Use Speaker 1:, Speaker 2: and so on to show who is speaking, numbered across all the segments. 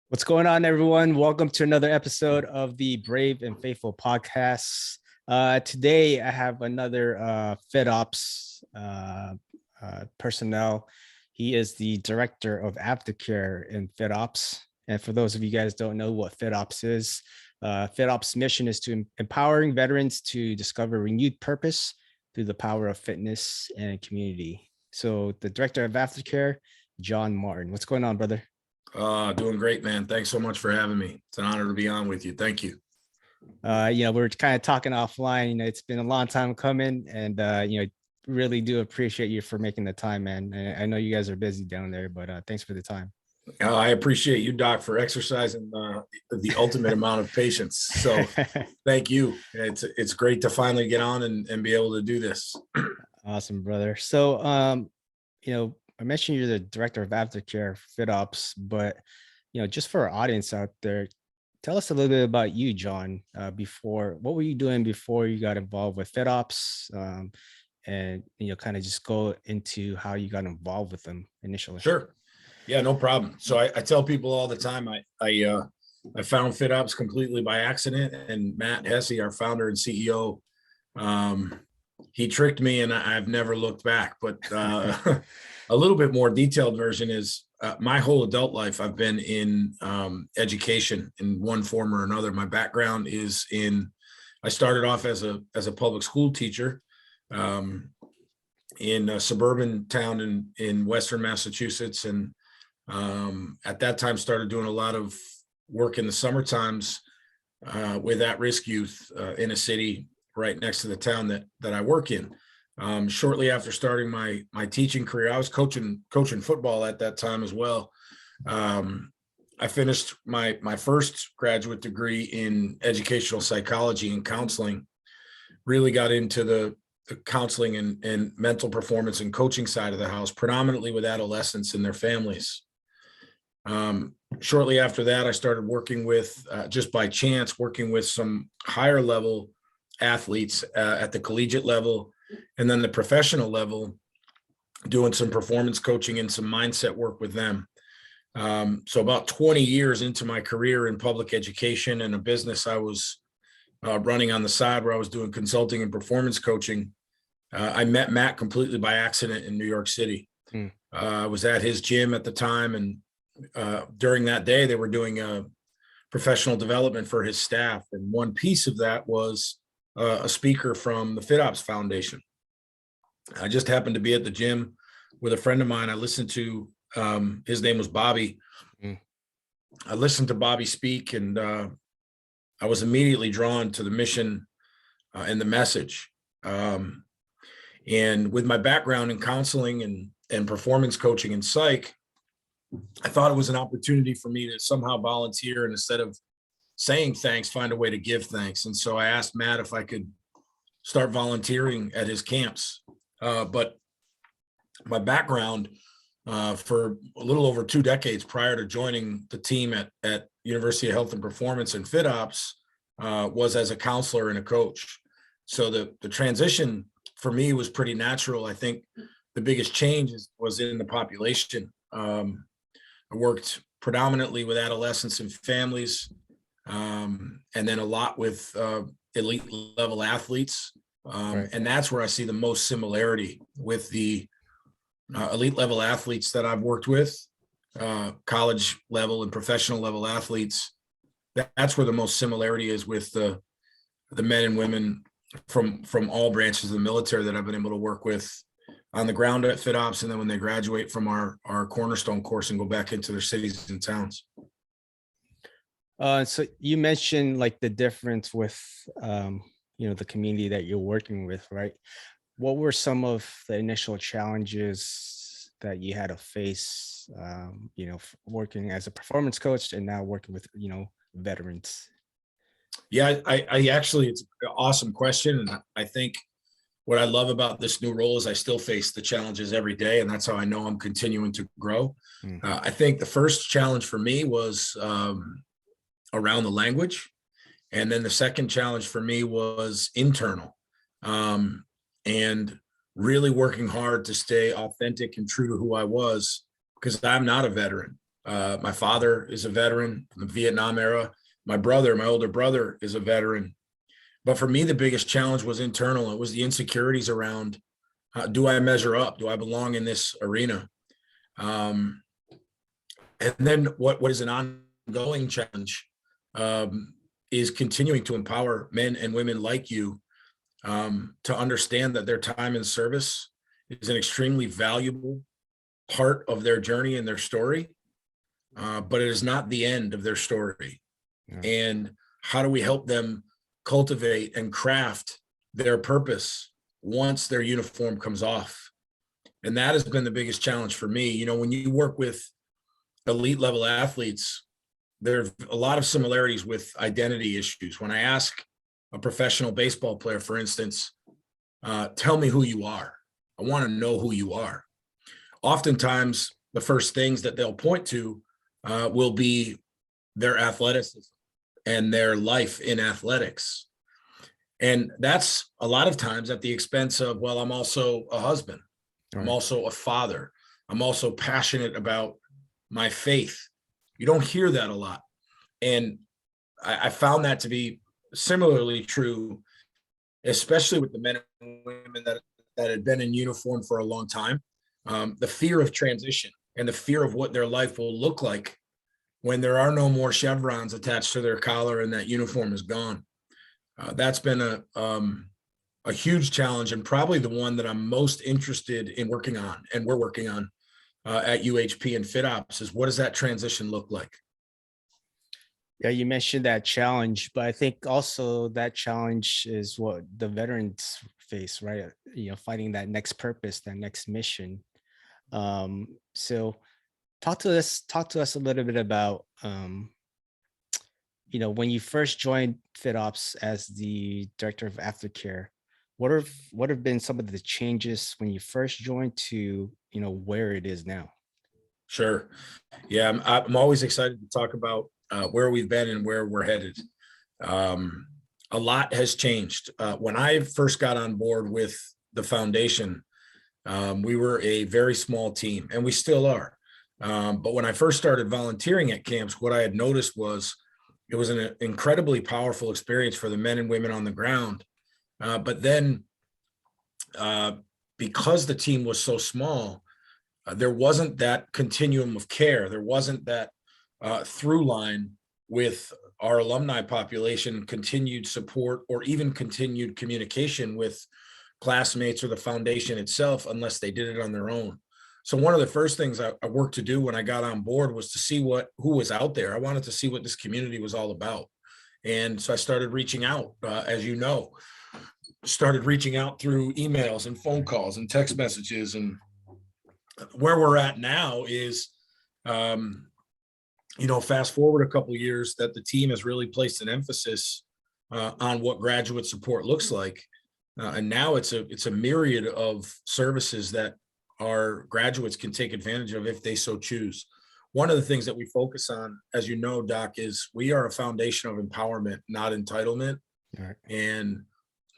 Speaker 1: What's going on, everyone? Welcome to another episode of the Brave and Faithful podcast. Today, I have another FitOps personnel. He is the Director of Aftercare in FitOps. And for those of you guys who don't know what FitOps is, FitOps' mission is to empowering veterans to discover renewed purpose through the power of fitness and community. So the Director of Aftercare, John Martin. What's going on, brother?
Speaker 2: Doing great, man. Thanks so much for having me. It's an honor to be on with you. Thank you.
Speaker 1: We're kind of talking offline. It's been a long time coming, and really do appreciate you for making the time, man. I know you guys are busy down there, but thanks for the time.
Speaker 2: I appreciate you, Doc, for exercising the ultimate amount of patience. So thank you. It's great to finally get on and be able to do this.
Speaker 1: Awesome, brother. So, I mentioned you're the Director of Aftercare FitOps, but just for our audience out there, tell us a little bit about you, John. What were you doing before you got involved with FitOps, and kind of just go into how you got involved with them initially.
Speaker 2: Sure. Yeah, no problem. So I tell people all the time, I found FitOps completely by accident, and Matt Hesse, our founder and CEO, he tricked me, and I've never looked back. But a little bit more detailed version is my whole adult life, I've been in education in one form or another. My background is I started off as a public school teacher in a suburban town in Western Massachusetts. And at that time started doing a lot of work in the summer times with at-risk youth in a city right next to the town that I work in. Shortly after starting my teaching career, I was coaching football at that time as well. I finished my first graduate degree in educational psychology and counseling, really got into the counseling and mental performance and coaching side of the house, predominantly with adolescents and their families. Shortly after that, I started working with, just by chance, working with some higher level athletes at the collegiate level, and then the professional level, doing some performance coaching and some mindset work with them. So about 20 years into my career in public education and a business I was running on the side where I was doing consulting and performance coaching, I met Matt completely by accident in New York City. I was at his gym at the time, and during that day, they were doing a professional development for his staff. And one piece of that was a speaker from the FitOps Foundation. I just happened to be at the gym with a friend of mine. I listened to, his name was Bobby. I listened to Bobby speak, and I was immediately drawn to the mission and the message. And with my background in counseling and performance coaching and psych, I thought it was an opportunity for me to somehow volunteer, and instead of saying thanks, find a way to give thanks. And so I asked Matt if I could start volunteering at his camps. But my background for a little over 2 decades prior to joining the team at University of Health and Performance and FitOps was as a counselor and a coach. So the transition for me was pretty natural. I think the biggest change was in the population. I worked predominantly with adolescents and families, and then a lot with elite level athletes.
Speaker 1: Right.
Speaker 2: And that's where I see the most similarity with the elite level athletes that I've worked with, college level and professional level athletes. That's where the most similarity is with the men and women from all branches of the military that I've been able to work with on the ground at FitOps, and then when they graduate from our cornerstone course and go back into their cities and towns.
Speaker 1: So you mentioned like the difference with the community that you're working with, right? What were some of the initial challenges that you had to face, working as a performance coach and now working with, veterans?
Speaker 2: Yeah, I actually, it's an awesome question. And I think what I love about this new role is I still face the challenges every day, and that's how I know I'm continuing to grow. I think the first challenge for me was around the language. And then the second challenge for me was internal, and really working hard to stay authentic and true to who I was, because I'm not a veteran. My father is a veteran from the Vietnam era. My older brother, is a veteran. But for me, the biggest challenge was internal. It was the insecurities around, do I measure up? Do I belong in this arena? Um, and then what is an ongoing challenge is continuing to empower men and women like you to understand that their time in service is an extremely valuable part of their journey and their story, but it is not the end of their story.
Speaker 1: Yeah.
Speaker 2: And how do we help them cultivate and craft their purpose once their uniform comes off? And that has been the biggest challenge for me. You know, when you work with elite level athletes, there are a lot of similarities with identity issues. When I ask a professional baseball player, for instance, tell me who you are. I want to know who you are. Oftentimes, the first things that they'll point to will be their athleticism and their life in athletics. And that's a lot of times at the expense of, well, I'm also a husband.
Speaker 1: Right.
Speaker 2: I'm also a father. I'm also passionate about my faith. You don't hear that a lot. And I found that to be similarly true, especially with the men and women that had been in uniform for a long time. The fear of transition and the fear of what their life will look like when there are no more chevrons attached to their collar and that uniform is gone. That's been a huge challenge, and probably the one that I'm most interested in working on, and we're working on at UHP and FitOps, is what does that transition look like?
Speaker 1: Yeah, you mentioned that challenge, but I think also that challenge is what the veterans face, right? You know, finding that next purpose, that next mission. So talk to us a little bit about you know, when you first joined FitOps as the director of aftercare, what have been some of the changes when you first joined to, you know, where it is now?
Speaker 2: Sure. Yeah, I'm always excited to talk about where we've been and where we're headed. Um, a lot has changed. When I first got on board with the foundation, we were a very small team, and we still are. But when I first started volunteering at camps, what I had noticed was it was an incredibly powerful experience for the men and women on the ground. But then, because the team was so small, there wasn't that continuum of care. There wasn't that through line with our alumni population, continued support, or even continued communication with classmates or the foundation itself, unless they did it on their own. So one of the first things I worked to do when I got on board was to see who was out there. I wanted to see what this community was all about. And so I started reaching out, as you know, started reaching out through emails and phone calls and text messages. And where we're at now is, you know, fast forward a couple of years, that the team has really placed an emphasis on what graduate support looks like. And now it's a myriad of services that our graduates can take advantage of if they so choose. One of the things that we focus on, as you know, Doc, is we are a foundation of empowerment, not entitlement.
Speaker 1: All right.
Speaker 2: And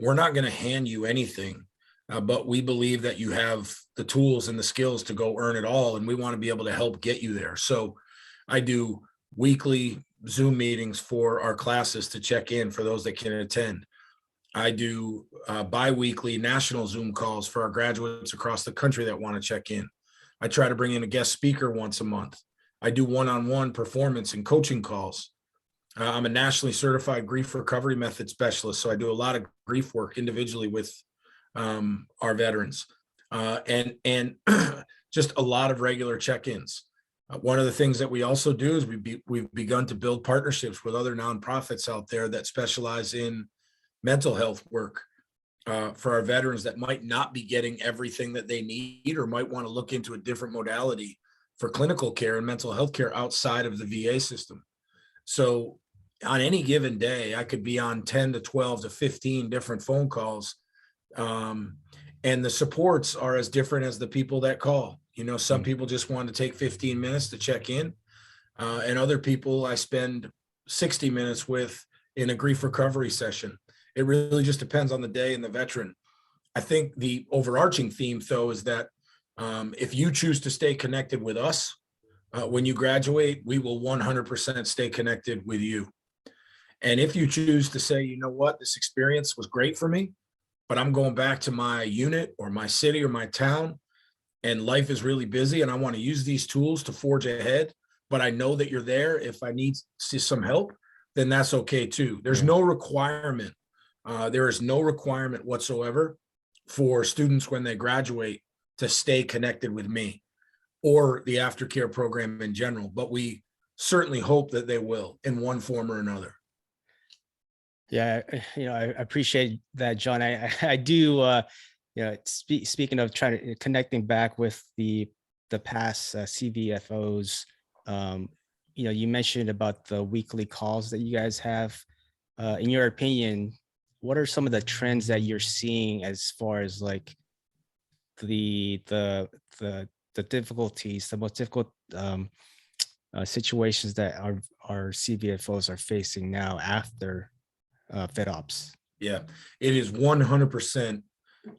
Speaker 2: we're not going to hand you anything, but we believe that you have the tools and the skills to go earn it all. And we want to be able to help get you there. So I do weekly Zoom meetings for our classes to check in for those that can attend. I do bi-weekly national Zoom calls for our graduates across the country that want to check in. I try to bring in a guest speaker once a month. I do one-on-one performance and coaching calls. I'm a nationally certified grief recovery method specialist, so I do a lot of grief work individually with our veterans, and just a lot of regular check-ins. One of the things that we also do is we've begun to build partnerships with other nonprofits out there that specialize in mental health work for our veterans that might not be getting everything that they need, or might want to look into a different modality for clinical care and mental health care outside of the VA system. So on any given day, I could be on 10 to 12 to 15 different phone calls. And the supports are as different as the people that call. You know, some people just want to take 15 minutes to check in. And other people I spend 60 minutes with in a grief recovery session. It really just depends on the day and the veteran. I think the overarching theme, though, is that if you choose to stay connected with us, When you graduate, we will 100% stay connected with you. And if you choose to say, you know what, this experience was great for me, but I'm going back to my unit or my city or my town, and life is really busy, and I want to use these tools to forge ahead, but I know that you're there if I need some help, then that's okay too. There's
Speaker 1: Yeah.
Speaker 2: no requirement. There is no requirement whatsoever for students when they graduate to stay connected with me or the aftercare program in general, but we certainly hope that they will in one form or another.
Speaker 1: Yeah, I appreciate that, John. I do. Speaking of trying to connecting back with the past CVFOs, you mentioned about the weekly calls that you guys have. In your opinion, what are some of the trends that you're seeing as far as like the the the difficulties, the most difficult situations that our CVFOs are facing now after FitOps?
Speaker 2: Yeah, it is 100%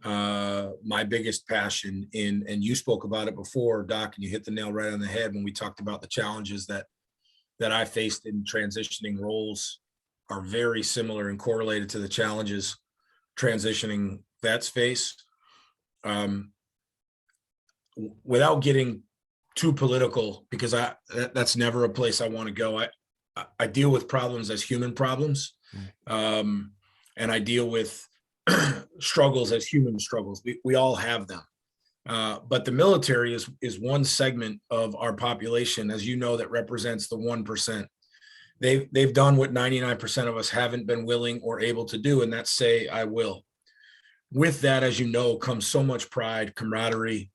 Speaker 2: my biggest passion in, and you spoke about it before, Doc, and you hit the nail right on the head when we talked about the challenges that I faced in transitioning roles are very similar and correlated to the challenges transitioning vets face. Um, Without getting too political, because that's never a place I want to go. I deal with problems as human problems, um, and I deal with struggles as human struggles. We all have them. But the military is one segment of our population, as you know, that represents the 1%. They've done what 99% of us haven't been willing or able to do, and that's say, I will. With that, as you know, comes so much pride, camaraderie,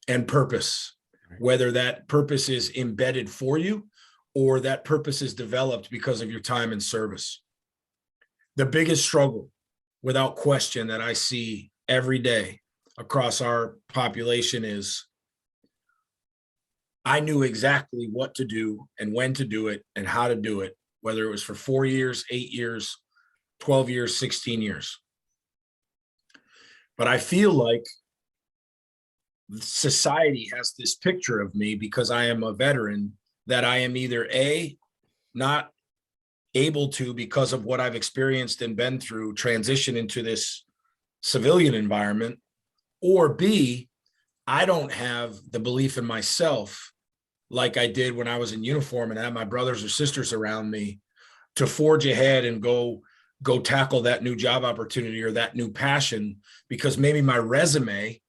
Speaker 2: and purpose, whether that purpose is embedded for you or that purpose is developed because of your time in service. The biggest struggle, without question, that I see every day across our population is I knew exactly what to do and when to do it and how to do it, whether it was for 4 years, 8 years, 12 years, 16 years. But I feel like society has this picture of me because I am a veteran that I am either A, not able to, because of what I've experienced and been through, transition into this civilian environment, or B, I don't have the belief in myself like I did when I was in uniform and had my brothers or sisters around me to forge ahead and go tackle that new job opportunity or that new passion, because maybe my resume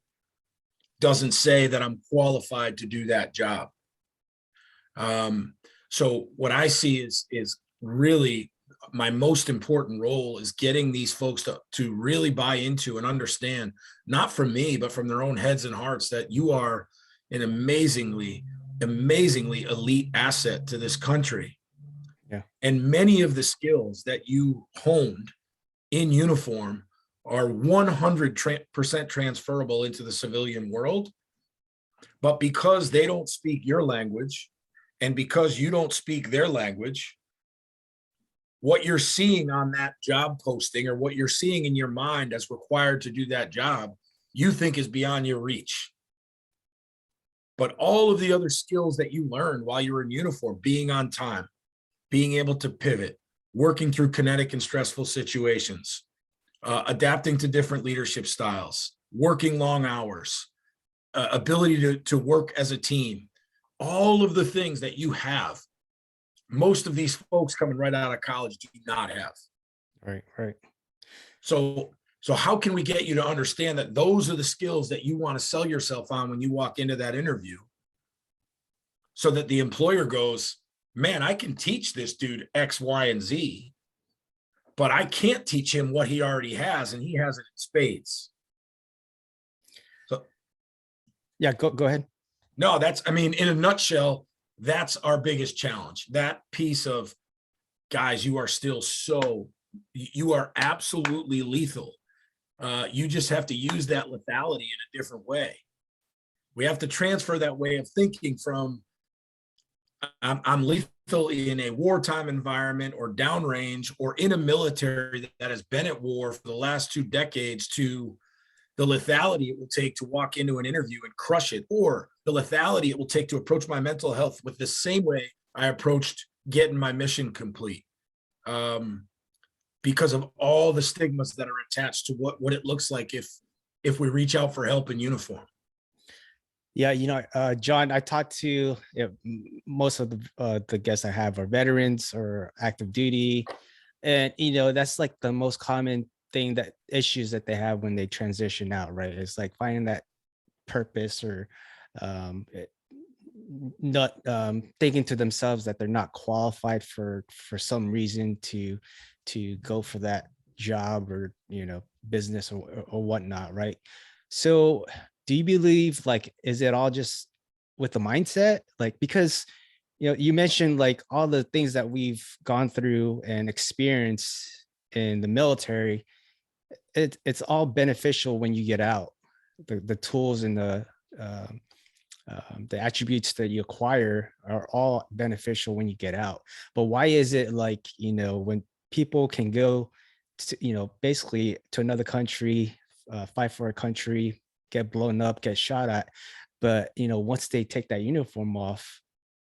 Speaker 2: doesn't say that I'm qualified to do that job. So what I see is really my most important role is getting these folks to really buy into and understand, not from me, but from their own heads and hearts, that you are an amazingly elite asset to this country.
Speaker 1: Yeah.
Speaker 2: And many of the skills that you honed in uniform are 100% transferable into the civilian world. But because they don't speak your language and because you don't speak their language, what you're seeing on that job posting or what you're seeing in your mind as required to do that job, you think is beyond your reach. But all of the other skills that you learned while you were in uniform, being on time, being able to pivot, working through kinetic and stressful situations, adapting to different leadership styles, working long hours, ability to work as a team, all of the things that you have, most of these folks coming right out of college do not have.
Speaker 1: Right.
Speaker 2: So how can we get you to understand that those are the skills that you want to sell yourself on when you walk into that interview, so that the employer goes, man, I can teach this dude X, Y, and Z, but I can't teach him what he already has, and he has it in spades. So
Speaker 1: Yeah, go ahead.
Speaker 2: no, I mean, in a nutshell, that's our biggest challenge. That piece of, guys, you are absolutely lethal. You just have to use that lethality in a different way. We have to transfer that way of thinking from I'm lethal in a wartime environment or downrange or in a military that has been at war for the last 2 decades to the lethality it will take to walk into an interview and crush it, or the lethality it will take to approach my mental health with the same way I approached getting my mission complete. Because of all the stigmas that are attached to what it looks like if we reach out for help in uniform.
Speaker 1: Yeah, John, I talked to most of the guests I have are veterans or active duty, and that's like the most common thing, that issues that they have when they transition out, right? It's like finding that purpose, or not thinking to themselves that they're not qualified for some reason to go for that job, or business, or whatnot, right? So do you believe, like, is it all just with the mindset, like, because you mentioned like all the things that we've gone through and experienced in the military, it's all beneficial when you get out, the tools and the attributes that you acquire are all beneficial when you get out. But why is it like, when people can go to, basically to another country, fight for a country, get blown up, get shot at, but once they take that uniform off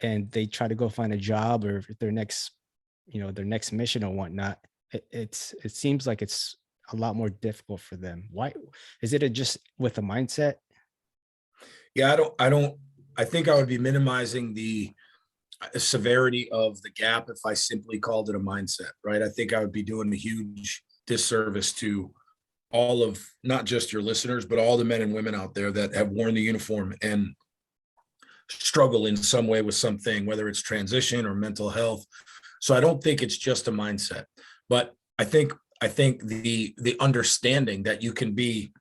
Speaker 1: and they try to go find a job, or their next, their next mission or whatnot, it seems like it's a lot more difficult for them. Why is it just with a mindset?
Speaker 2: Yeah, I think I would be minimizing the severity of the gap if I simply called it a mindset, right? I think I would be doing a huge disservice to all of, not just your listeners, but all the men and women out there that have worn the uniform and struggle in some way with something, whether it's transition or mental health. So I don't think it's just a mindset, but I think the understanding that you can be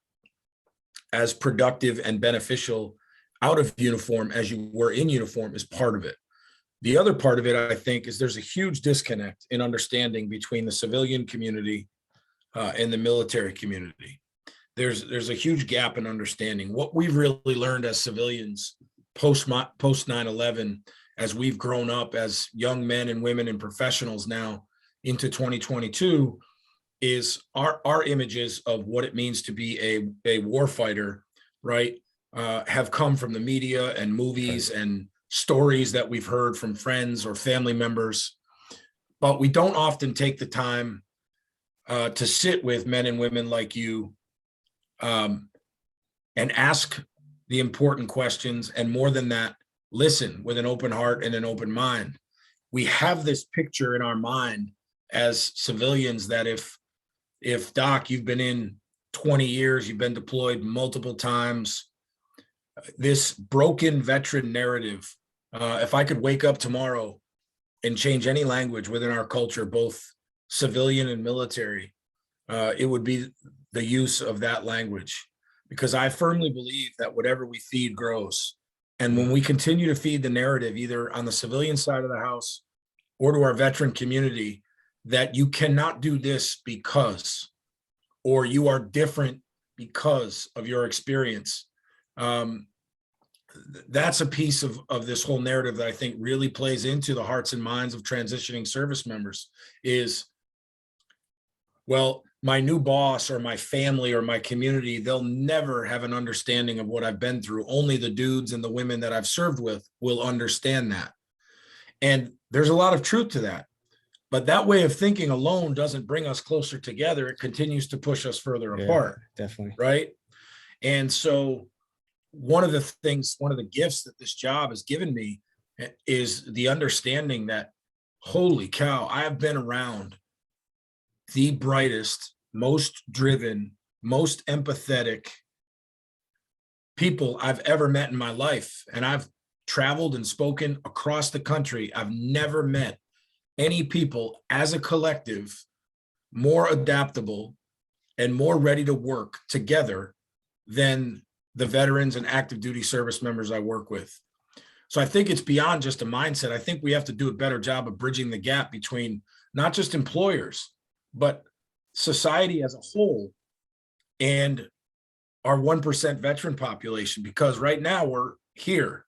Speaker 2: as productive and beneficial out of uniform as you were in uniform is part of it. The other part of it, I think, is there's a huge disconnect in understanding between the civilian community and the military community. There's a huge gap in understanding what we've really learned as civilians post 9/11, as we've grown up as young men and women and professionals now into 2022, is our images of what it means to be a war fighter, right? Have come from the media and movies and stories that we've heard from friends or family members, but we don't often take the time to sit with men and women like you, and ask the important questions, and more than that, listen with an open heart and an open mind. We have this picture in our mind as civilians that if Doc, you've been in 20 years, you've been deployed multiple times, this broken veteran narrative, if I could wake up tomorrow and change any language within our culture, both civilian and military, it would be the use of that language, because I firmly believe that whatever we feed grows. And when we continue to feed the narrative, either on the civilian side of the house or to our veteran community, that you cannot do this because, or you are different because of your experience. That's a piece of this whole narrative that I think really plays into the hearts and minds of transitioning service members is, well, my new boss or my family or my community, they'll never have an understanding of what I've been through. Only the dudes and the women that I've served with will understand that. And there's a lot of truth to that. But that way of thinking alone doesn't bring us closer together. It continues to push us further apart.
Speaker 1: Definitely.
Speaker 2: Right. And so one of the gifts that this job has given me is the understanding that, holy cow, I have been around the brightest, most driven, most empathetic people I've ever met in my life. And I've traveled and spoken across the country. I've never met any people as a collective more adaptable and more ready to work together than the veterans and active duty service members I work with. So I think it's beyond just a mindset. I think we have to do a better job of bridging the gap between not just employers, but society as a whole and our 1% veteran population, because right now we're here.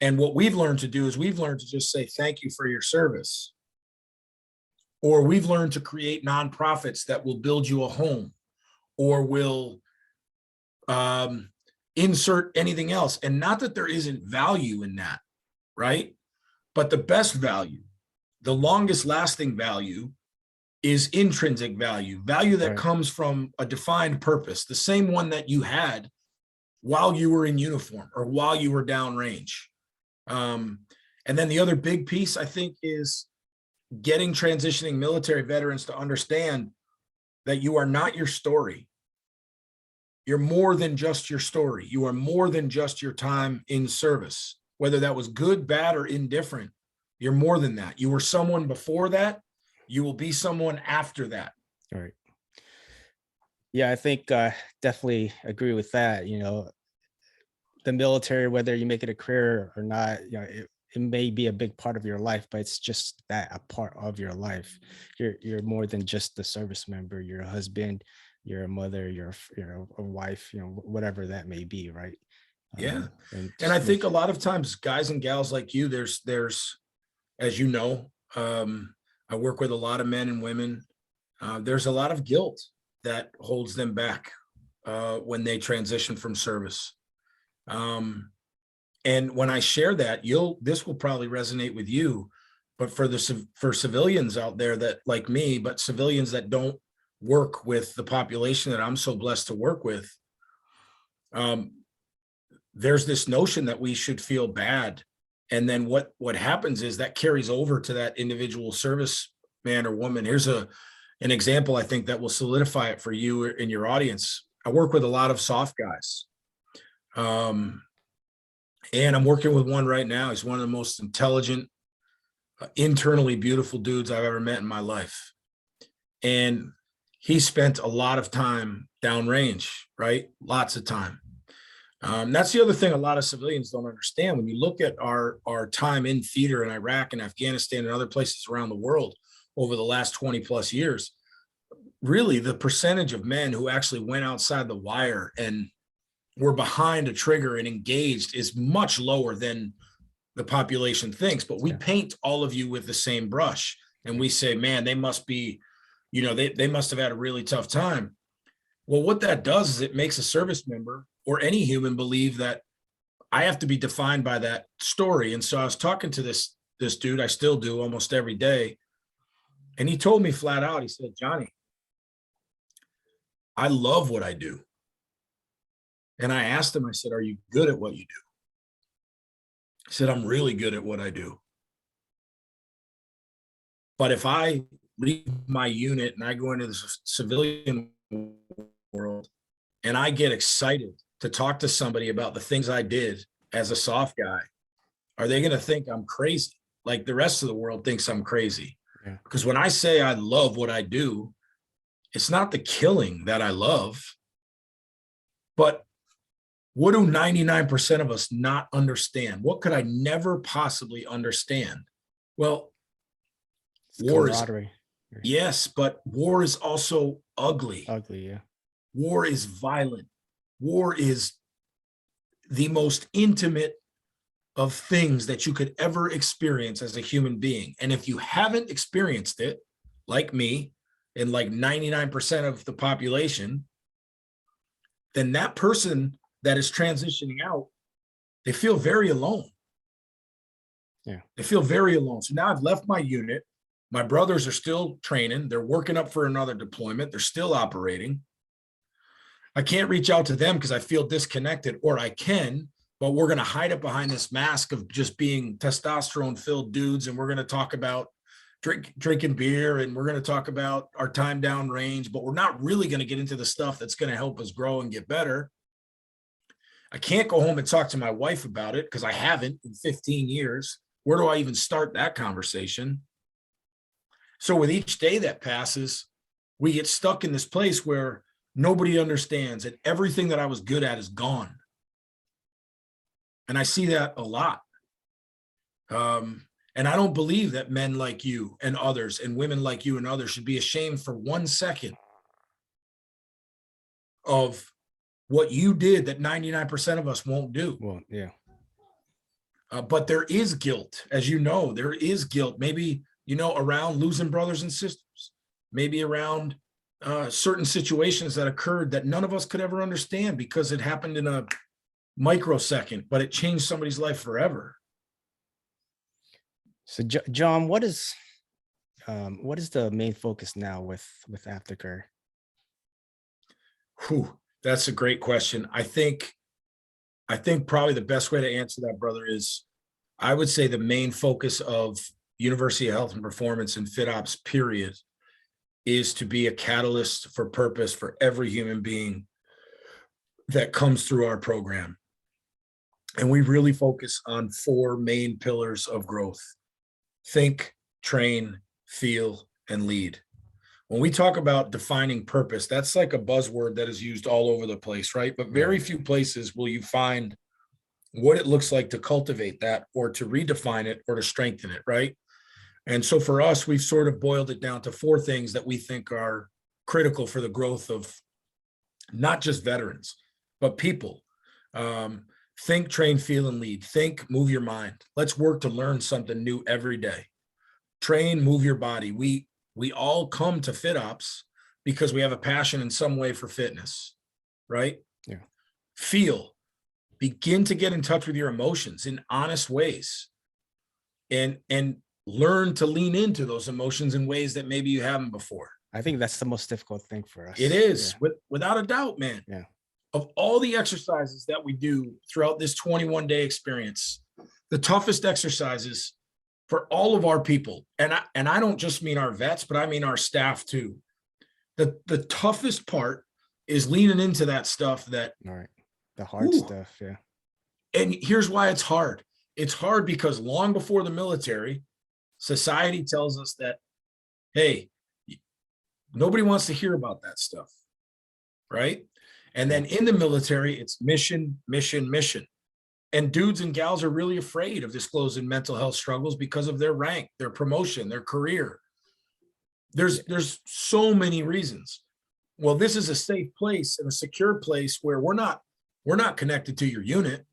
Speaker 2: And what we've learned to do is we've learned to just say thank you for your service. Or we've learned to create nonprofits that will build you a home or will insert anything else. And not that there isn't value in that, right? But the best value, the longest lasting value, is intrinsic value, value that
Speaker 1: Right.
Speaker 2: comes from a defined purpose, the same one that you had while you were in uniform or while you were downrange. And then the other big piece, I think, is getting transitioning military veterans to understand that you are not your story. You're more than just your story. You are more than just your time in service, whether that was good, bad, or indifferent. You're more than that. You were someone before that. You will be someone after that.
Speaker 1: Right. Yeah, I think definitely agree with that. The military, whether you make it a career or not, it may be a big part of your life, but it's just that a part of your life. You're more than just the service member. You're a husband, you're a mother, you're a wife, whatever that may be, right?
Speaker 2: Yeah.
Speaker 1: And
Speaker 2: And I
Speaker 1: just
Speaker 2: think a lot of times guys and gals like you, there's, as you know, I work with a lot of men and women. There's a lot of guilt that holds them back when they transition from service. And when I share that, this will probably resonate with you, but for civilians out there that like me, but civilians that don't work with the population that I'm so blessed to work with, there's this notion that we should feel bad. And then what happens is that carries over to that individual service man or woman. Here's an example I think that will solidify it for you in your audience. I work with a lot of soft guys. And I'm working with one right now. He's one of the most intelligent, internally beautiful dudes I've ever met in my life. And he spent a lot of time downrange, right? Lots of time. That's the other thing a lot of civilians don't understand. When you look at our time in theater in Iraq and Afghanistan and other places around the world over the last 20 plus years, really the percentage of men who actually went outside the wire and were behind a trigger and engaged is much lower than the population thinks. But we paint all of you with the same brush and we say, man, they must be, they must have had a really tough time. Well, what that does is it makes a service member or any human believe that I have to be defined by that story. And so I was talking to this dude, I still do almost every day. And he told me flat out, he said, Johnny, I love what I do. And I asked him, I said, are you good at what you do? He said, I'm really good at what I do. But if I leave my unit and I go into the civilian world and I get excited to talk to somebody about the things I did as a soft guy, are they going to think I'm crazy? Like the rest of the world thinks I'm crazy.
Speaker 1: Yeah.
Speaker 2: Because when I say I love what I do, it's not the killing that I love, but what do 99% of us not understand? What could I never possibly understand? Well, war is, yes, but war is also ugly.
Speaker 1: Ugly, yeah.
Speaker 2: War is violent. War is the most intimate of things that you could ever experience as a human being. And if you haven't experienced it, like me, and like 99% of the population, then that person that is transitioning out, they feel very alone.
Speaker 1: Yeah.
Speaker 2: They feel very alone. So now I've left my unit. My brothers are still training. They're working up for another deployment. They're still operating. I can't reach out to them because I feel disconnected, or I can, but we're going to hide it behind this mask of just being testosterone filled dudes. And we're going to talk about drinking beer, and we're going to talk about our time down range, but we're not really going to get into the stuff that's going to help us grow and get better. I can't go home and talk to my wife about it because I haven't in 15 years. Where do I even start that conversation? So with each day that passes, we get stuck in this place where nobody understands, and everything that I was good at is gone. And I see that a lot. And I don't believe that men like you and others and women like you and others should be ashamed for 1 second of what you did that 99% of us won't do.
Speaker 1: Well, yeah.
Speaker 2: But there is guilt, as you know, there is guilt. Maybe, around losing brothers and sisters, maybe around certain situations that occurred that none of us could ever understand because it happened in a microsecond, but it changed somebody's life forever.
Speaker 1: So, John, what is the main focus now with Aftercare?
Speaker 2: Whew, that's a great question. I think probably the best way to answer that, brother, is I would say the main focus of University of Health and Performance and FitOps, period, is to be a catalyst for purpose for every human being that comes through our program. And we really focus on four main pillars of growth: think, train, feel, and lead. When we talk about defining purpose, that's like a buzzword that is used all over the place, right? But very
Speaker 1: Right.
Speaker 2: few places will you find what it looks like to cultivate that or to redefine it or to strengthen it, right? And so for us, we've sort of boiled it down to four things that we think are critical for the growth of not just veterans, but people. Um, think, train, feel, and lead. Think, move your mind. Let's work to learn something new every day. Train, move your body. We all come to FitOps because we have a passion in some way for fitness, right?
Speaker 1: Yeah.
Speaker 2: Feel, begin to get in touch with your emotions in honest ways, and learn to lean into those emotions in ways that maybe you haven't before.
Speaker 1: I think that's the most difficult thing for
Speaker 2: It
Speaker 1: us.
Speaker 2: is
Speaker 1: Yeah.
Speaker 2: without a doubt, man.
Speaker 1: Yeah.
Speaker 2: Of all the exercises that we do throughout this 21-day experience, the toughest exercises for all of our people, and I don't just mean our vets, but I mean our staff too. The toughest part is leaning into that stuff that,
Speaker 1: All right. The hard
Speaker 2: ooh,
Speaker 1: stuff. Yeah.
Speaker 2: and here's why it's hard. It's hard because long before the military, society tells us that, hey, nobody wants to hear about that stuff, right? And
Speaker 1: Yeah.
Speaker 2: then in the military, it's mission, mission, mission. And dudes and gals are really afraid of disclosing mental health struggles because of their rank, their promotion, their career. There's so many reasons. Well, this is a safe place and a secure place where we're not connected to your unit.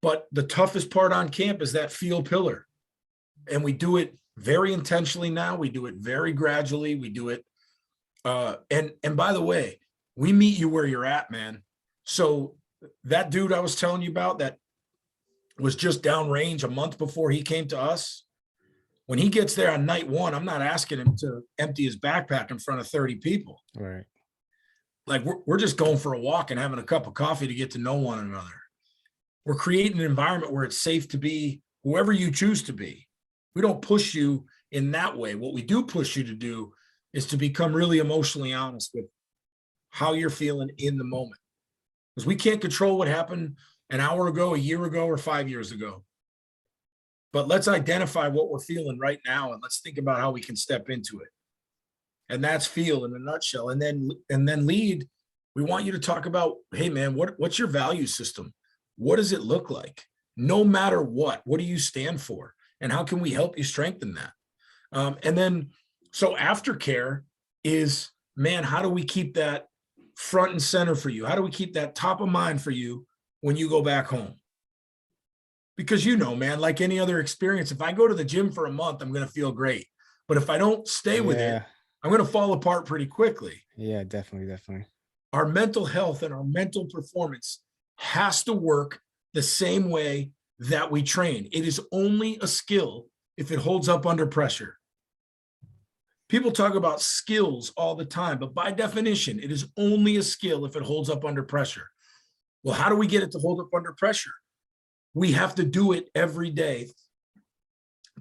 Speaker 2: But the toughest part on camp is that feel pillar. And we do it very intentionally now. We do it very gradually. We do it. And by the way, we meet you where you're at, man. So that dude I was telling you about that was just downrange a month before he came to us, when he gets there on night one, I'm not asking him to empty his backpack in front of 30 people.
Speaker 1: Right.
Speaker 2: Like we're just going for a walk and having a cup of coffee to get to know one another. We're creating an environment where it's safe to be whoever you choose to be. We don't push you in that way. What we do push you to do is to become really emotionally honest with how you're feeling in the moment. Because we can't control what happened an hour ago, a year ago, or 5 years ago. But let's identify what we're feeling right now and let's think about how we can step into it. And that's feel in a nutshell. And then lead. We want you to talk about, hey man, what's your value system? What does it look like? No matter what do you stand for? And how can we help you strengthen that? And then, so aftercare is, man, how do we keep that front and center for you? How do we keep that top of mind for you when you go back home? Because man, like any other experience, if I go to the gym for a month, I'm going to feel great. But if I don't stay with it,
Speaker 1: Yeah.
Speaker 2: I'm going to fall apart pretty quickly.
Speaker 1: Yeah. Definitely. Definitely.
Speaker 2: Our mental health and our mental performance has to work the same way that we train. It is only a skill if it holds up under pressure. People talk about skills all the time, but by definition, it is only a skill if it holds up under pressure. Well, how do we get it to hold up under pressure? We have to do it every day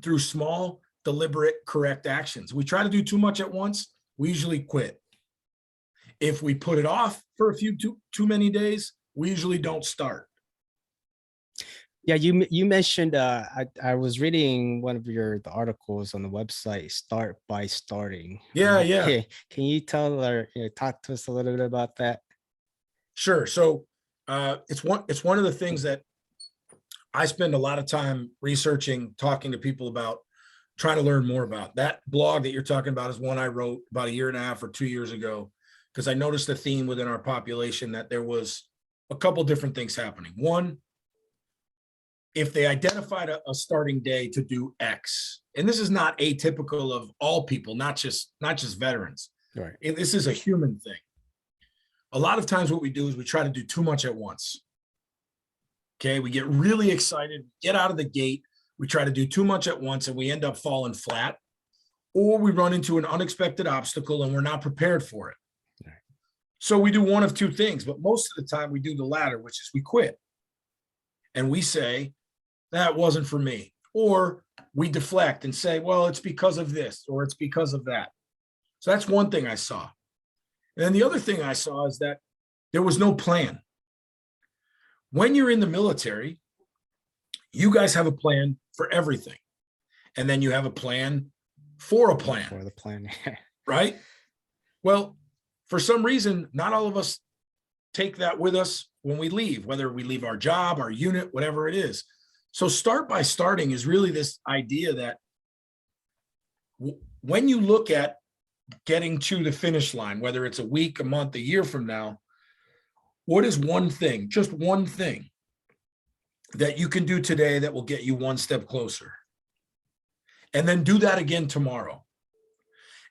Speaker 2: through small, deliberate, correct actions. We try to do too much at once, we usually quit. If we put it off for a few too many days, we usually don't start.
Speaker 1: Yeah, you mentioned I was reading one of the articles on the website, Start by Starting.
Speaker 2: Yeah, yeah,
Speaker 1: Can you tell or talk to us a little bit about that?
Speaker 2: sure. So it's one of the things that I spend a lot of time researching, talking to people about, trying to learn more about. That blog that you're talking about is one I wrote about a year and a half or 2 years ago, because I noticed a theme within our population that there was a couple different things happening. One, if they identified a starting day to do X, and this is not atypical of all people, not just veterans.
Speaker 1: Right.
Speaker 2: And this is a human thing. A lot of times what we do is we try to do too much at once. Okay. We get really excited, get out of the gate. We try to do too much at once and we end up falling flat, or we run into an unexpected obstacle and we're not prepared for it.
Speaker 1: Right.
Speaker 2: So we do one of two things, but most of the time we do the latter, which is we quit. And we say, that wasn't for me. Or we deflect and say, well, it's because of this, or it's because of that. So that's one thing I saw. And then the other thing I saw is that there was no plan. When you're in the military, you guys have a plan for everything. And then you have a plan for a plan.
Speaker 1: For the plan.
Speaker 2: Right? Well, for some reason, not all of us take that with us when we leave, whether we leave our job, our unit, whatever it is. So start by starting is really this idea that when you look at getting to the finish line, whether it's a week, a month, a year from now, what is one thing, just one thing that you can do today that will get you one step closer? And then do that again tomorrow.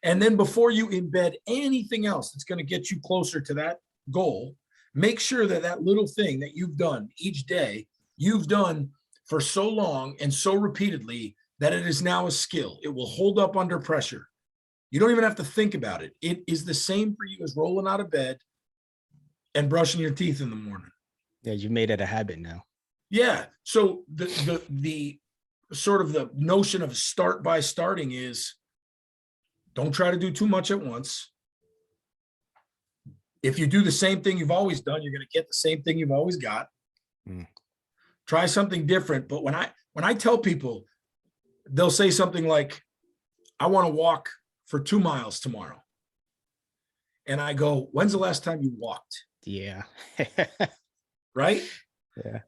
Speaker 2: And then before you embed anything else that's going to get you closer to that goal, make sure that that little thing that you've done each day, you've done for so long and so repeatedly that it is now a skill. It will hold up under pressure. You don't even have to think about it. It is the same for you as rolling out of bed and brushing your teeth in the morning.
Speaker 1: Yeah, you made it a habit now.
Speaker 2: Yeah. So the sort of the notion of start by starting is don't try to do too much at once. If you do the same thing you've always done, you're going to get the same thing you've always got. Try something different. But when I tell people, they'll say something like, I want to walk for 2 miles tomorrow. And I go, when's the last time you walked?
Speaker 1: Yeah.
Speaker 2: Right?
Speaker 1: Yeah.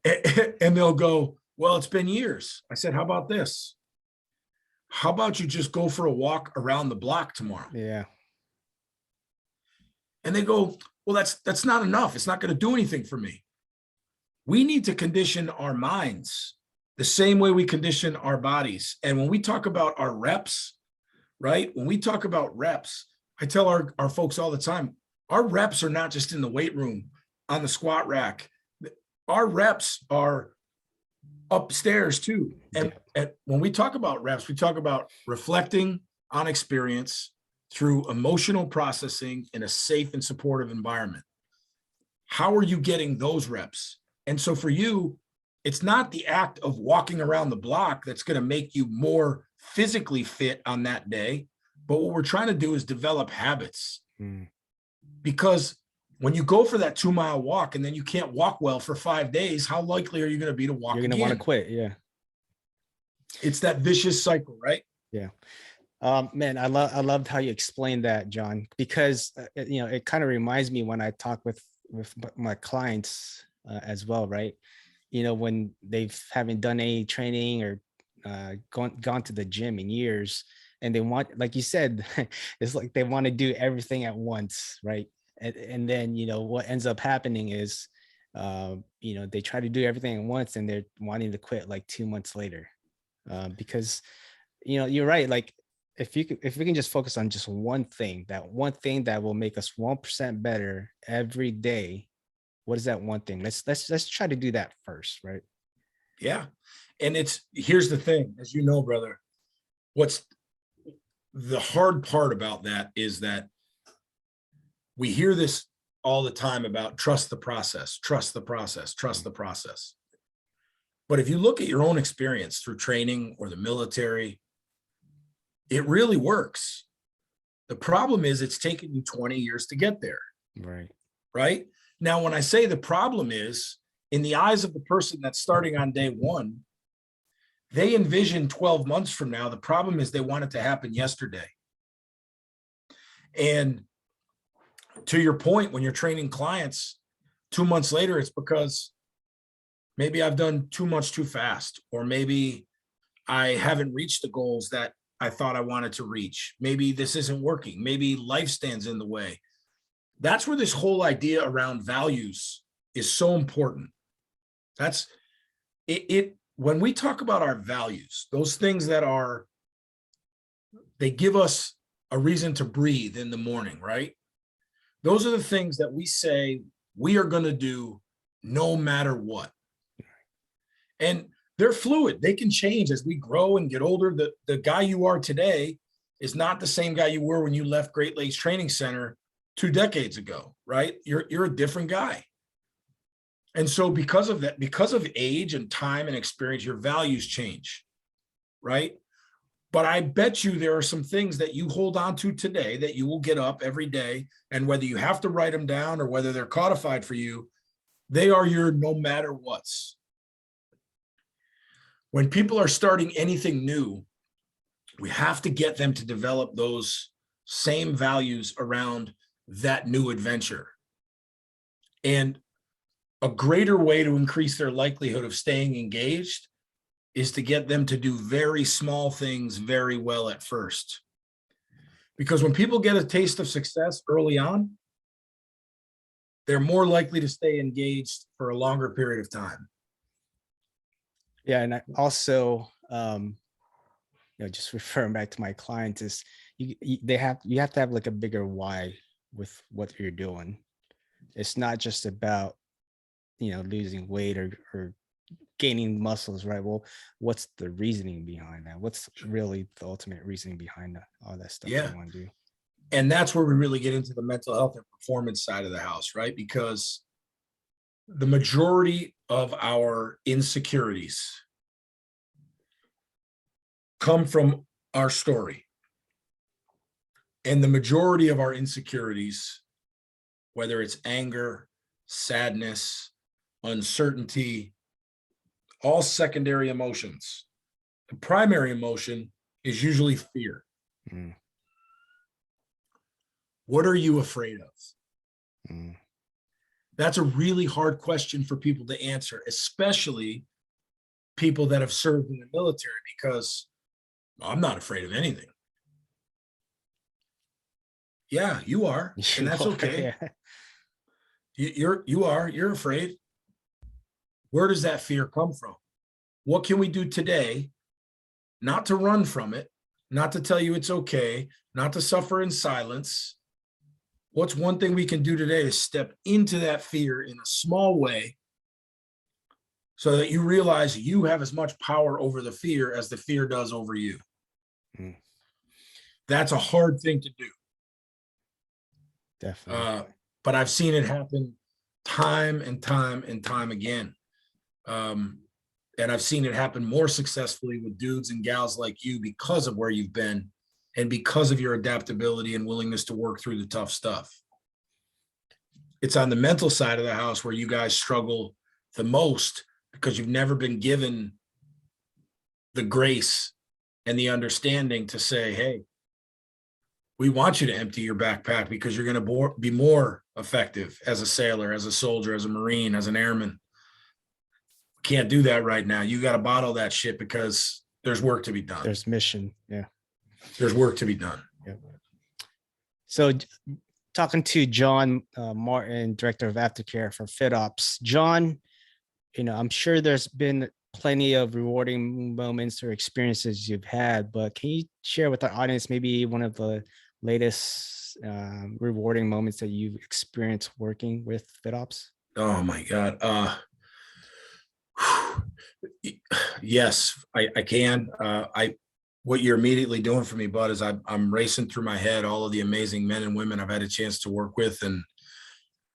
Speaker 2: And they'll go, well, it's been years. I said, how about this? How about you just go for a walk around the block tomorrow?
Speaker 1: Yeah.
Speaker 2: And they go, well, that's not enough. It's not going to do anything for me. We need to condition our minds the same way we condition our bodies. And when we talk about our reps, right? When we talk about reps, I tell our folks all the time, our reps are not just in the weight room on the squat rack. Our reps are upstairs too. And when we talk about reps, we talk about reflecting on experience through emotional processing in a safe and supportive environment. How are you getting those reps? And so for you, it's not the act of walking around the block that's going to make you more physically fit on that day. But what we're trying to do is develop habits. Because when you go for that 2 mile walk and then you can't walk well for 5 days, how likely are you going to be to walk?
Speaker 1: You're going to want to quit. Yeah.
Speaker 2: It's that vicious cycle, right?
Speaker 1: Yeah. Man, I loved how you explained that, John, because it kind of reminds me when I talk with my clients as well, right? When they've haven't done any training or gone to the gym in years, and they want, like you said, it's like they want to do everything at once, right? And then what ends up happening is they try to do everything at once and they're wanting to quit like 2 months later, because you're right. Like if we can just focus on just one thing that will make us 1% better every day. What is that one thing? Let's try to do that first, right?
Speaker 2: Yeah. And here's the thing, as you know, brother, what's the hard part about that is that we hear this all the time about trust the process, trust the process, trust the process. But if you look at your own experience through training or the military, it really works. The problem is it's taken you 20 years to get there.
Speaker 1: Right.
Speaker 2: Right? Now, when I say the problem is, in the eyes of the person that's starting on day one, they envision 12 months from now. The problem is they want it to happen yesterday. And to your point, when you're training clients 2 months later, it's because maybe I've done too much too fast, or maybe I haven't reached the goals that I thought I wanted to reach. Maybe this isn't working. Maybe life stands in the way. That's where this whole idea around values is so important. That's it. When we talk about our values, those things that they give us a reason to breathe in the morning, right? Those are the things that we say we are going to do no matter what. And they're fluid. They can change as we grow and get older. The guy you are today is not the same guy you were when you left Great Lakes Training Center 2 decades ago, right? You're a different guy. And so because of that, because of age and time and experience, your values change, right? But I bet you there are some things that you hold on to today that you will get up every day. And whether you have to write them down or whether they're codified for you, they are your no matter what's. When people are starting anything new, we have to get them to develop those same values around that new adventure. And a greater way to increase their likelihood of staying engaged is to get them to do very small things very well at first. Because when people get a taste of success early on, they're more likely to stay engaged for a longer period of time.
Speaker 1: Yeah, and I also, just referring back to my clients is you have to have like a bigger why with what you're doing. It's not just about losing weight or gaining muscles, right? Well, what's the reasoning behind that? What's really the ultimate reasoning behind all that stuff
Speaker 2: Yeah.
Speaker 1: you want to do?
Speaker 2: And that's where we really get into the mental health and performance side of the house, right? Because the majority of our insecurities come from our story. And the majority of our insecurities, whether it's anger, sadness, uncertainty, all secondary emotions, the primary emotion is usually fear.
Speaker 1: Mm.
Speaker 2: What are you afraid of?
Speaker 1: Mm.
Speaker 2: That's a really hard question for people to answer, especially people that have served in the military, because I'm not afraid of anything. Yeah, you are, and that's okay.
Speaker 1: Yeah.
Speaker 2: You're afraid. Where does that fear come from? What can we do today not to run from it, not to tell you it's okay, not to suffer in silence? What's one thing we can do today to step into that fear in a small way so that you realize you have as much power over the fear as the fear does over you?
Speaker 1: Mm.
Speaker 2: That's a hard thing to do.
Speaker 1: Definitely.
Speaker 2: But I've seen it happen time and time and time again. And I've seen it happen more successfully with dudes and gals like you because of where you've been and because of your adaptability and willingness to work through the tough stuff. It's on the mental side of the house where you guys struggle the most because you've never been given the grace and the understanding to say, hey, we want you to empty your backpack because you're going to be more effective as a sailor, as a soldier, as a Marine, as an airman. Can't do that right now. You got to bottle that shit because there's work to be done.
Speaker 1: There's mission. Yeah.
Speaker 2: There's work to be done.
Speaker 1: Yeah. So talking to John Martin, Director of Aftercare for FitOps. John, I'm sure there's been plenty of rewarding moments or experiences you've had, but can you share with our audience maybe one of the latest rewarding moments that you've experienced working with FitOps?
Speaker 2: Oh my God. Yes, I can. What you're immediately doing for me, bud, is I'm racing through my head all of the amazing men and women I've had a chance to work with, and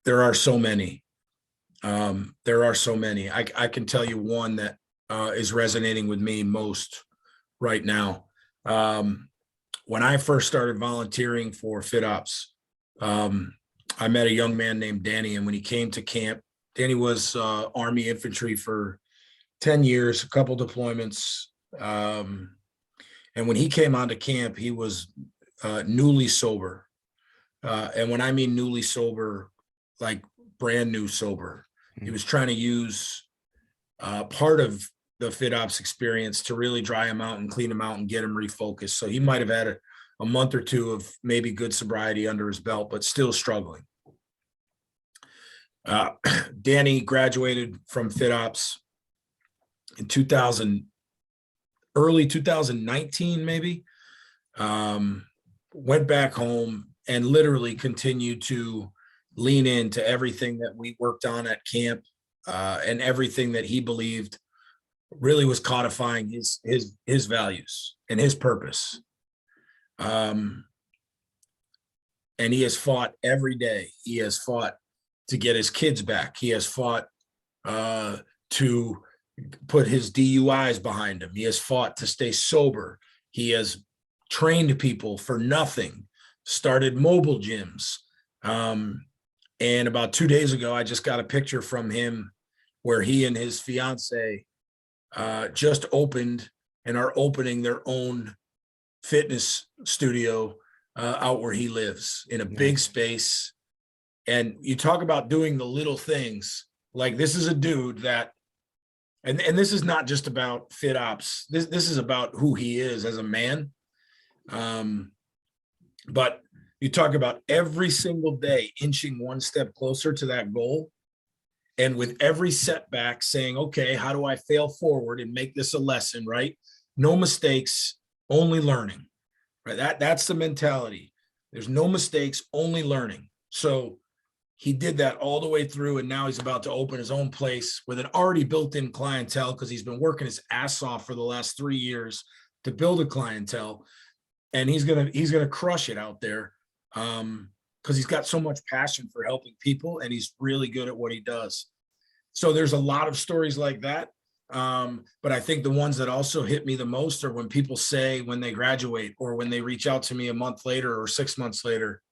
Speaker 2: there are so many. There are so many. I can tell you one that is resonating with me most right now. When I first started volunteering for FitOps, I met a young man named Danny, and when he came to camp, Danny was Army infantry for 10 years, a couple deployments. And when he came onto camp, he was newly sober. And when I mean newly sober, like brand new sober, he was trying to use part of the FitOps experience to really dry him out and clean him out and get him refocused. So he might have had a month or two of maybe good sobriety under his belt, but still struggling. Danny graduated from FitOps in early 2019, maybe. went back home and literally continued to lean into everything that we worked on at camp, and everything that he believed really was codifying his values and his purpose. Um, and he has fought every day. He has fought to get his kids back. He has fought to put his DUIs behind him. He has fought to stay sober. He has trained people for nothing, started mobile gyms. And about 2 days ago, I just got a picture from him where he and his fiance just opened and are opening their own fitness studio out where he lives in a big
Speaker 1: Nice.
Speaker 2: space. And you talk about doing the little things. Like, this is a dude that, and this is not just about FitOps. This is about who he is as a man. But you talk about every single day inching one step closer to that goal. And with every setback saying, okay, how do I fail forward and make this a lesson, right? No mistakes, only learning, right? That's the mentality. There's no mistakes, only learning. So he did that all the way through, and now he's about to open his own place with an already built-in clientele, because he's been working his ass off for the last 3 years to build a clientele, and he's gonna crush it out there, because he's got so much passion for helping people, and he's really good at what he does. So there's a lot of stories like that. But I think the ones that also hit me the most are when people say, when they graduate or when they reach out to me a month later or 6 months later,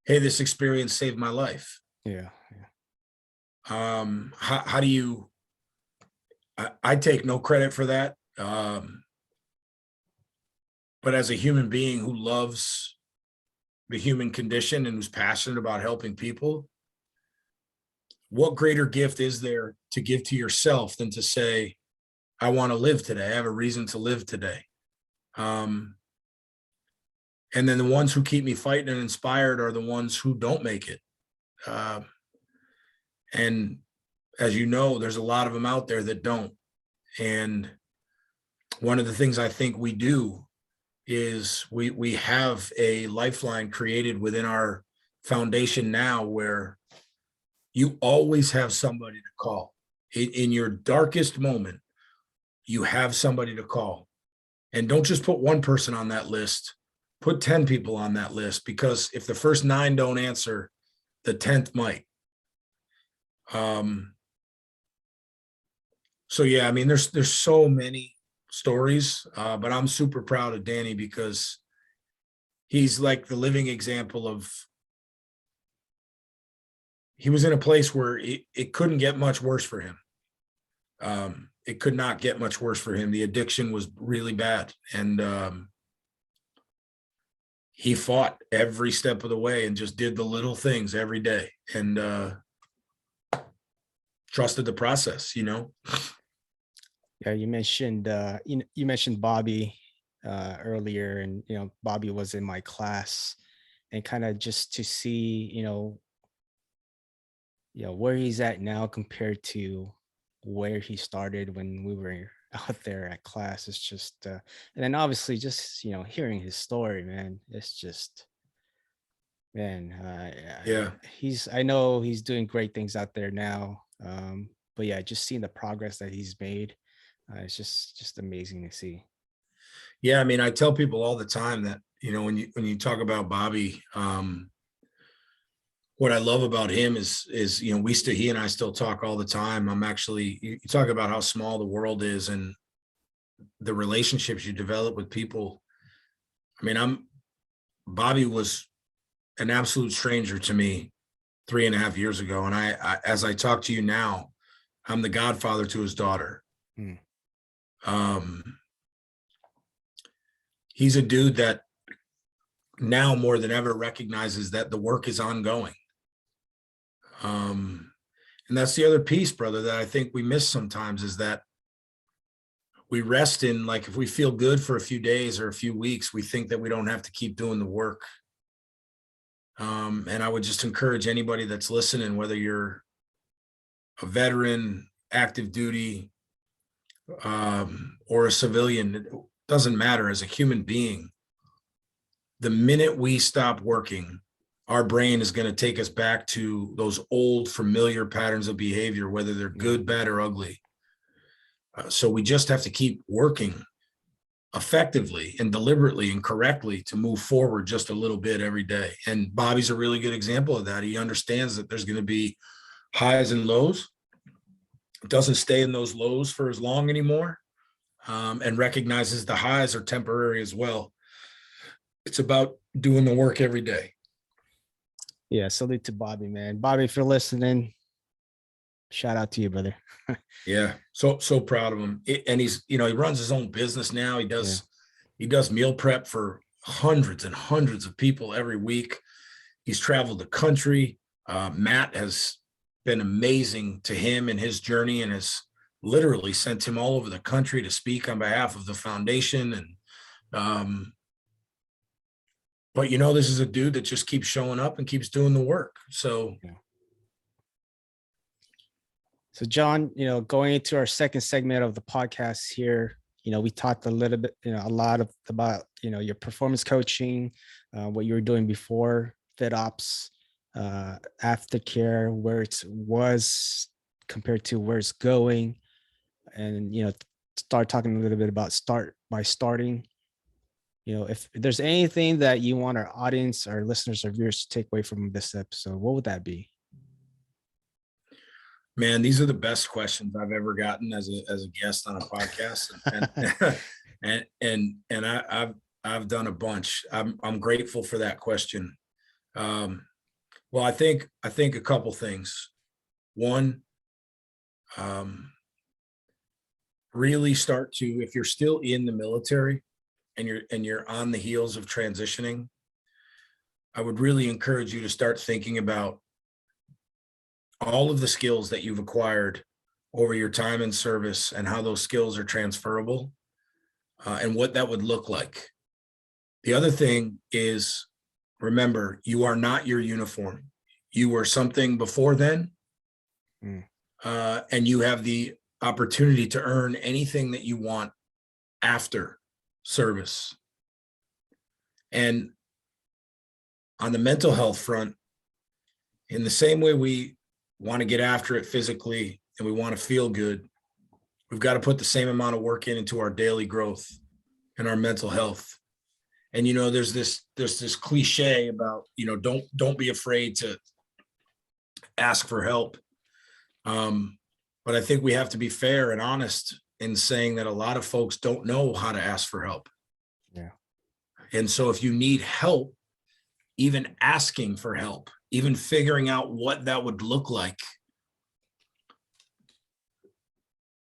Speaker 2: hey, this experience saved my life.
Speaker 1: Yeah. Yeah.
Speaker 2: How do you, I take no credit for that. But as a human being who loves the human condition and who's passionate about helping people, what greater gift is there to give to yourself than to say, I want to live today. I have a reason to live today. And then the ones who keep me fighting and inspired are the ones who don't make it. And as you know, there's a lot of them out there that don't. And one of the things I think we do is we have a lifeline created within our foundation now, where you always have somebody to call. In your darkest moment, you have somebody to call. And don't just put one person on that list, put 10 people on that list, because if the first 9 don't answer, the 10th might. So yeah, I mean, there's so many stories, but I'm super proud of Danny, because he's like the living example of, he was in a place where it couldn't get much worse for him. It could not get much worse for him. The addiction was really bad. And he fought every step of the way and just did the little things every day, and trusted the process, you know?
Speaker 1: Yeah, you mentioned you mentioned Bobby earlier, and Bobby was in my class, and kind of just to see where he's at now compared to where he started when we were out there at class. It's just and then obviously just hearing his story, man. It's just, man,
Speaker 2: Yeah.
Speaker 1: I know he's doing great things out there now. But yeah, just seeing the progress that he's made, it's just amazing to see.
Speaker 2: Yeah. I mean, I tell people all the time that, when you talk about Bobby, what I love about him is, he and I still talk all the time. You talk about how small the world is and the relationships you develop with people. I mean, Bobby was an absolute stranger to me 3.5 years ago. And as I talk to you now, I'm the godfather to his daughter.
Speaker 1: Hmm.
Speaker 2: He's a dude that now more than ever recognizes that the work is ongoing. And that's the other piece, brother, that I think we miss sometimes, is that we rest in, like, if we feel good for a few days or a few weeks, we think that we don't have to keep doing the work. And I would just encourage anybody that's listening, whether you're a veteran, active duty, or a civilian, it doesn't matter, as a human being, the minute we stop working, our brain is going to take us back to those old familiar patterns of behavior, whether they're good, bad, or ugly. So we just have to keep working effectively and deliberately and correctly to move forward just a little bit every day. And Bobby's a really good example of that. He understands that there's going to be highs and lows. It doesn't stay in those lows for as long anymore, and recognizes the highs are temporary as well. It's about doing the work every day.
Speaker 1: Yeah, salute to Bobby, man. Bobby, if you're listening, shout out to you, brother.
Speaker 2: Yeah, so proud of him. And he's, he runs his own business now. He does meal prep for hundreds and hundreds of people every week. He's traveled the country. Matt has been amazing to him in his journey and has literally sent him all over the country to speak on behalf of the foundation. And but this is a dude that just keeps showing up and keeps doing the work. So
Speaker 1: So John, going into our second segment of the podcast here, we talked a little bit, a lot about, your performance coaching, what you were doing before FitOps, aftercare, where it was compared to where it's going, and, start talking a little bit about starting. If there's anything that you want our audience, our listeners, our viewers to take away from this episode, what would that be?
Speaker 2: Man, these are the best questions I've ever gotten as a guest on a podcast, and I've done a bunch. I'm grateful for that question. Well, I think a couple things. One, really start to, if you're still in the military and you're on the heels of transitioning, I would really encourage you to start thinking about all of the skills that you've acquired over your time in service and how those skills are transferable, and what that would look like. The other thing is, remember, you are not your uniform. You were something before then, and you have the opportunity to earn anything that you want after service. And on the mental health front, in the same way we want to get after it physically and we want to feel good, we've got to put the same amount of work into our daily growth and our mental health. And there's this cliche about don't be afraid to ask for help, but I think we have to be fair and honest in saying that a lot of folks don't know how to ask for help.
Speaker 1: Yeah.
Speaker 2: And so if you need help, even asking for help, even figuring out what that would look like,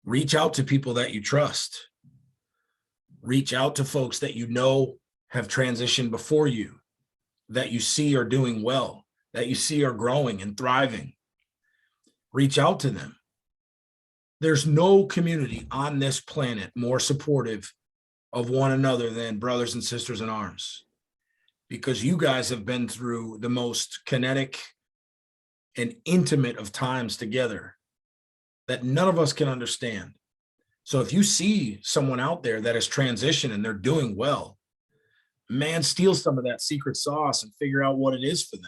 Speaker 2: reach out to people that you trust. Reach out to folks that have transitioned before you, that you see are doing well, that you see are growing and thriving. Reach out to them. There's no community on this planet more supportive of one another than brothers and sisters in arms, because you guys have been through the most kinetic and intimate of times together that none of us can understand. So if you see someone out there that has transitioned and they're doing well, man, steal some of that secret sauce and figure out what it is for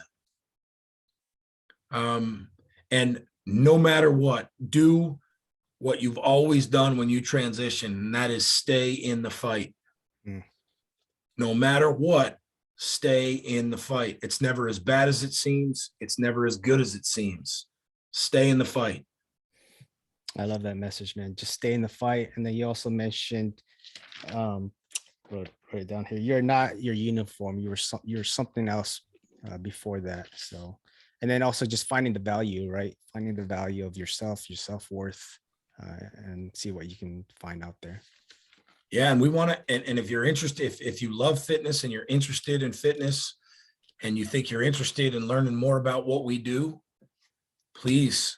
Speaker 2: them. And no matter what, do what you've always done when you transition, and that is stay in the fight. No matter what, stay in the fight. It's never as bad as it seems. It's never as good as it seems. Stay in the fight.
Speaker 1: I love that message, man. Just stay in the fight. And then you also mentioned, wrote it down here, you're not your uniform. You're something else before that. So, and then also just finding the value, right? Finding the value of yourself, your self-worth, and see what you can find out there.
Speaker 2: Yeah. And we want to, and if you're interested, if you love fitness and you're interested in fitness and you think you're interested in learning more about what we do, please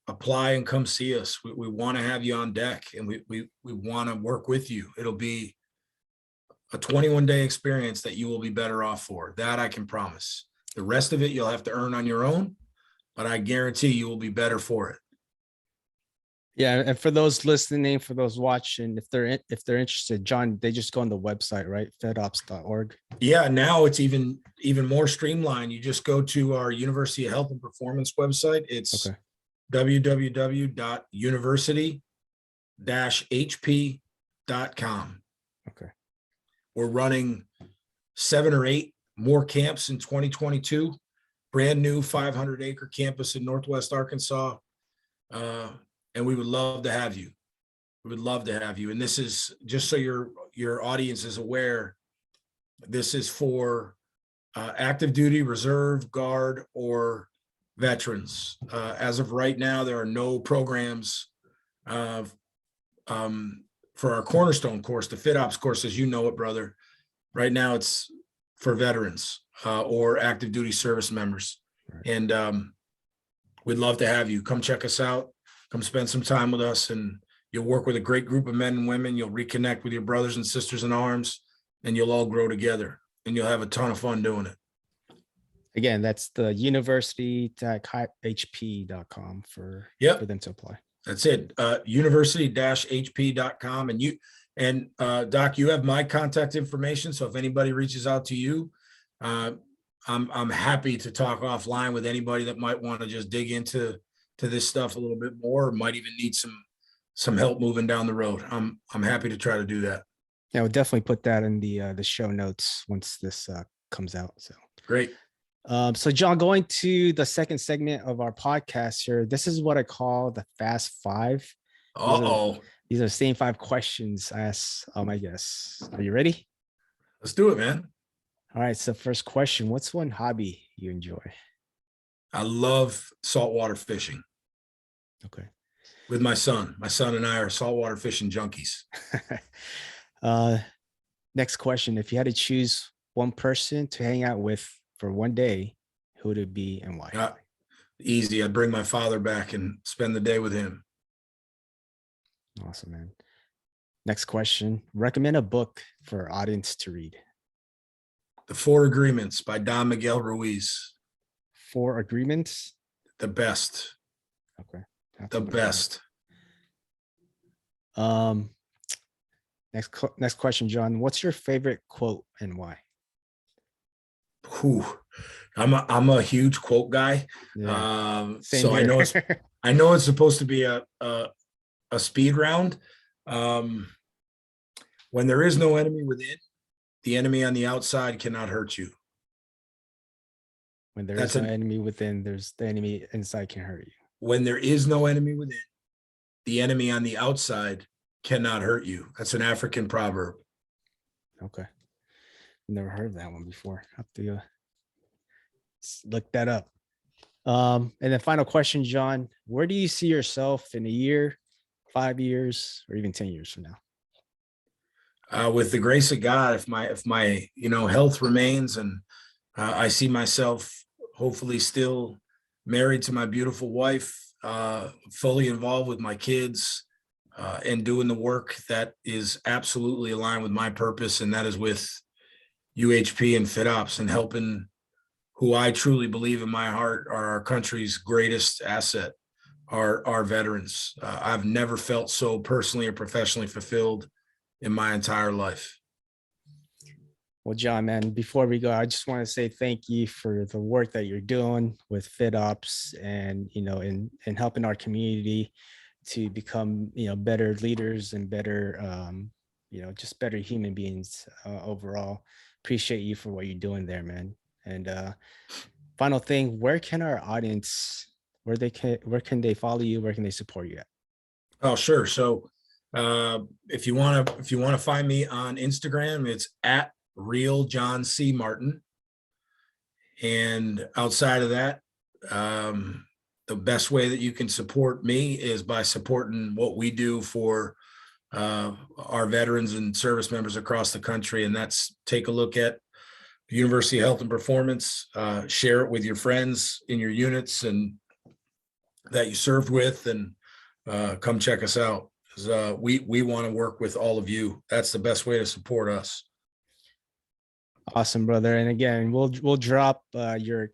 Speaker 2: apply and come see us. We want to have you on deck, and we want to work with you. It'll be a 21-day experience that you will be better off for. That I can promise. The rest of it you'll have to earn on your own, but I guarantee you will be better for it.
Speaker 1: Yeah, and for those listening, for those watching, if they're interested, John, they just go on the website, right? FitOps.org.
Speaker 2: Yeah, now it's even more streamlined. You just go to our University of Health and Performance website. It's
Speaker 1: Okay.
Speaker 2: www.university-hp.com.
Speaker 1: Okay.
Speaker 2: We're running 7 or 8 more camps in 2022. Brand new 500-acre campus in Northwest Arkansas. And we would love to have you. We would love to have you. And this is just so your audience is aware, this is for active duty, reserve, guard, or veterans. As of right now, there are no programs for our cornerstone course, the FitOps course, as you know it, brother. Right now, it's for veterans or active duty service members.
Speaker 1: Right.
Speaker 2: And we'd love to have you. Come check us out. Come spend some time with us, and you'll work with a great group of men and women. You'll reconnect with your brothers and sisters in arms, and you'll all grow together, and you'll have a ton of fun doing it.
Speaker 1: Again, that's the university.hp.com for them to apply.
Speaker 2: That's it. University-hp.com. And Doc, you have my contact information. So if anybody reaches out to you, I'm happy to talk offline with anybody that might want to just dig into this stuff a little bit more, or might even need some help moving down the road. I'm happy to try to do that.
Speaker 1: Yeah, we'll definitely put that in the show notes once this comes out. So
Speaker 2: great.
Speaker 1: So John, going to the second segment of our podcast here, this is what I call the Fast Five. These are the same 5 questions I ask my guests. Are you ready?
Speaker 2: Let's do it, man.
Speaker 1: All right. So first question, what's one hobby you enjoy?
Speaker 2: I love saltwater fishing.
Speaker 1: Okay.
Speaker 2: With my son. My son and I are saltwater fishing junkies.
Speaker 1: Next question, if you had to choose one person to hang out with for one day, who would it be and why?
Speaker 2: Easy. I'd bring my father back and spend the day with him.
Speaker 1: Awesome, man. Next question, recommend a book for our audience to read.
Speaker 2: The 4 Agreements by Don Miguel Ruiz.
Speaker 1: 4 Agreements?
Speaker 2: The best.
Speaker 1: Okay.
Speaker 2: The best.
Speaker 1: Next question, John. What's your favorite quote and why?
Speaker 2: I'm a huge quote guy.
Speaker 1: Yeah.
Speaker 2: So here. I know it's supposed to be a speed round. When there is no enemy within, the enemy on the outside cannot hurt you.
Speaker 1: When there is no enemy within, there's the enemy inside can hurt you.
Speaker 2: When there is no enemy within, the enemy on the outside cannot hurt you. That's an African proverb.
Speaker 1: Okay. Never heard that one before. I have to look that up. And then final question, John, where do you see yourself in a year, 5 years, or even 10 years from now?
Speaker 2: With the grace of God, if my health remains, and I see myself hopefully still married to my beautiful wife, fully involved with my kids, and doing the work that is absolutely aligned with my purpose, and that is with UHP and FitOps, and helping who I truly believe in my heart are our country's greatest asset, our veterans. I've never felt so personally or professionally fulfilled in my entire life.
Speaker 1: Well, John, man, before we go, I just want to say thank you for the work that you're doing with FitOps and, in helping our community to become, better leaders and better, just better human beings overall. Appreciate you for what you're doing there, man. And final thing, where can our audience, where can they follow you? Where can they support you at?
Speaker 2: Oh, sure. So if you want to find me on Instagram, it's at Real John C. Martin. And outside of that, the best way that you can support me is by supporting what we do for our veterans and service members across the country. And that's take a look at University of Health and Performance, share it with your friends in your units and that you served with, and come check us out. We want to work with all of you. That's the best way to support us.
Speaker 1: Awesome, brother. And again, we'll drop your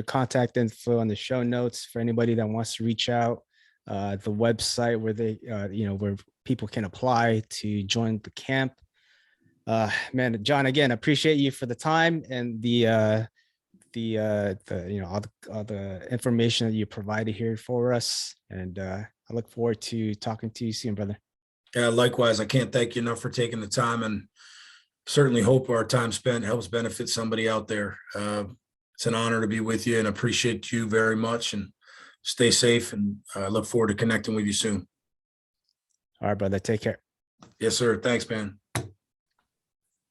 Speaker 1: contact info on the show notes for anybody that wants to reach out. the website where they, where people can apply to join the camp. Man, John, again, appreciate you for the time and all the information that you provided here for us. And I look forward to talking to you soon, brother.
Speaker 2: Yeah, likewise, I can't thank you enough for taking the time, and certainly hope our time spent helps benefit somebody out there. It's an honor to be with you, and appreciate you very much, and stay safe, and I look forward to connecting with you soon.
Speaker 1: All right, brother. Take care.
Speaker 2: Yes, sir. Thanks, man.